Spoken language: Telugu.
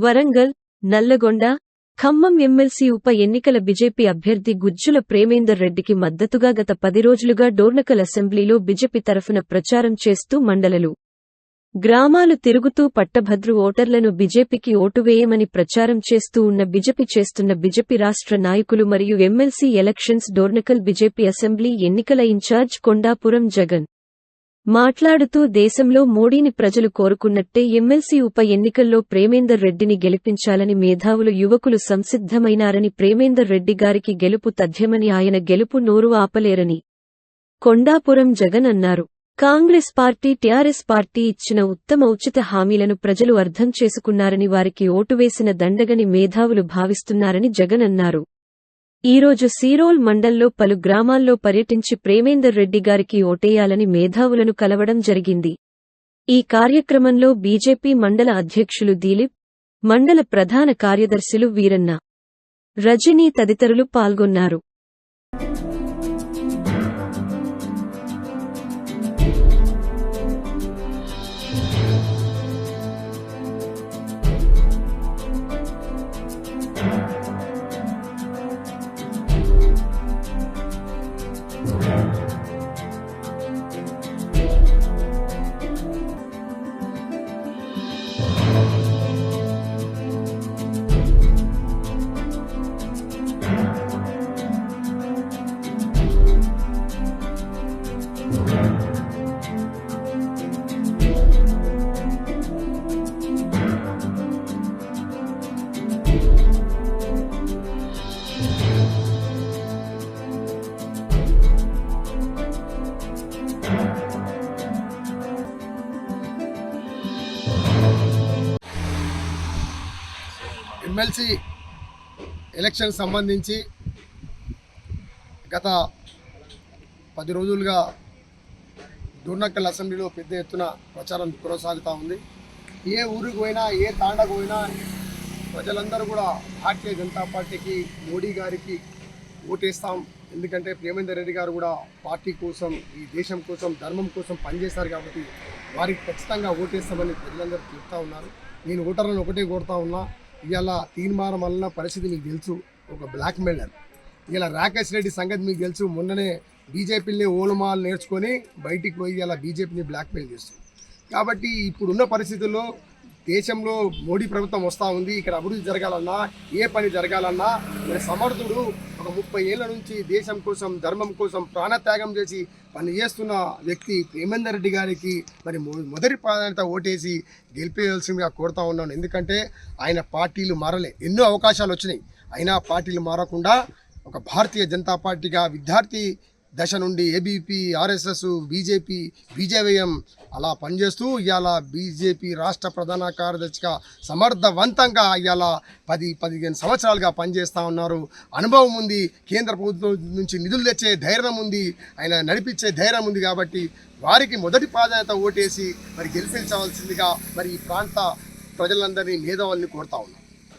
వరంగల్, నల్లగొండ, ఖమ్మం ఎమ్మెల్సీ ఉప ఎన్నికల బీజేపీ అభ్యర్థి గుజ్జుల ప్రేమేందర్ రెడ్డికి మద్దతుగా గత 10 రోజులుగా డోర్నకల్ అసెంబ్లీలో బీజేపీ తరఫున ప్రచారం చేస్తూ మండలాలు, గ్రామాలు తిరుగుతూ పట్టభద్రు ఓటర్లను బీజేపీకి ఓటు వేయమని ప్రచారం చేస్తూ ఉన్న బీజేపీ రాష్ట్ర నాయకులు మరియు MLC elections Dornakal BJP assembly ఎన్నికల ఇన్ఛార్జ్ కొండాపురం జగన్ మాట్లాడుతూ దేశంలో మోడీని ప్రజలు కోరుకున్నట్టే ఎమ్మెల్సీ ఉప ఎన్నికల్లో ప్రేమేందర్ రెడ్డిని గెలిపించాలని మేధావులు యువకులు సంసిద్ధమైనారని, ప్రేమేందర్ రెడ్డి గారికి గెలుపు తథ్యమని, ఆయన గెలుపు నోరు ఆపలేరని కొండాపురం జగన్ అన్నారు. కాంగ్రెస్ పార్టీ, టీఆర్ఎస్ పార్టీ ఇచ్చిన ఉచిత హామీలను ప్రజలు అర్థం చేసుకున్నారని, వారికి ఓటు వేసిన దండగని మేధావులు భావిస్తున్నారని జగన్ అన్నారు. ఈరోజు సీరోల్ మండల్లో పలు గ్రామాల్లో పర్యటించి ప్రేమేందర్ రెడ్డి గారికి ఓటేయాలని మేధావులను కలవడం జరిగింది. ఈ కార్యక్రమంలో బీజేపీ మండల అధ్యక్షులు దిలీప్, మండల ప్రధాన కార్యదర్శులు వీరన్న, రజనీ తదితరులు పాల్గొన్నారు. ఎమ్మెల్సీ ఎలక్షన్ సంబంధించి గత 10 రోజులుగా డోర్నకల్ అసెంబ్లీలో పెద్ద ఎత్తున ప్రచారం కొనసాగుతూ ఉంది. ఏ ఊరికి పోయినా, ఏ తాండకు పోయినా ప్రజలందరూ కూడా భారతీయ జనతా పార్టీకి, మోడీ గారికి ఓటేస్తాం. ఎందుకంటే ప్రేమేందర్ రెడ్డి గారు కూడా పార్టీ కోసం, ఈ దేశం కోసం, ధర్మం కోసం పనిచేస్తారు కాబట్టి వారికి ఖచ్చితంగా ఓటేస్తామని ప్రజలందరూ చెప్తా ఉన్నారు. నేను ఓటర్లను ఒకటే కోరుతా ఉన్నా, ఇవాళ తీర్మానం వలన పరిస్థితి మీకు తెలుసు, ఒక బ్లాక్ మెయిలర్. ఇలా రాకేష్ రెడ్డి సంగతి మీకు తెలుసు, మొన్ననే బీజేపీని ఓలమాలు నేర్చుకొని బయటికి పోయి ఇలా బీజేపీని బ్లాక్మెయిల్ చేస్తుంది. కాబట్టి ఇప్పుడున్న పరిస్థితుల్లో దేశంలో మోడీ ప్రభుత్వం వస్తూ ఉంది. ఇక్కడ అభివృద్ధి జరగాలన్నా, ఏ పని జరగాలన్నా మరి సమర్థుడు ఒక 30 ఏళ్ల నుంచి దేశం కోసం, ధర్మం కోసం ప్రాణత్యాగం చేసి పని చేస్తున్న వ్యక్తి ప్రేమేందర్ రెడ్డి గారికి మరి మొదటి ప్రాధాన్యత ఓటేసి గెలిపేయాల్సిందిగా కోరుతా ఉన్నాను. ఎందుకంటే ఆయన పార్టీలు మారలే, ఎన్నో అవకాశాలు వచ్చినాయి, అయినా పార్టీలు మారకుండా ఒక భారతీయ జనతా పార్టీగా విద్యార్థి దశ నుండి ఏబీపీ, ఆర్ఎస్ఎస్, బీజేపీ, బీజేవైఎం అలా పనిచేస్తూ ఇవాళ బీజేపీ రాష్ట్ర ప్రధాన కార్యదర్శిగా సమర్థవంతంగా ఇవాళ 10-15 సంవత్సరాలుగా పనిచేస్తూ ఉన్నారు. అనుభవం ఉంది, కేంద్ర ప్రభుత్వం నుంచి నిధులు తెచ్చే ధైర్యం ఉంది, ఆయన నడిపించే ధైర్యం ఉంది. కాబట్టి వారికి మొదటి ప్రాధాన్యత ఓటేసి మరి గెలిపించవలసిందిగా మరి ఈ ప్రాంత ప్రజలందరినీ, మేధావుల్ని కోరుతా ఉన్నాం.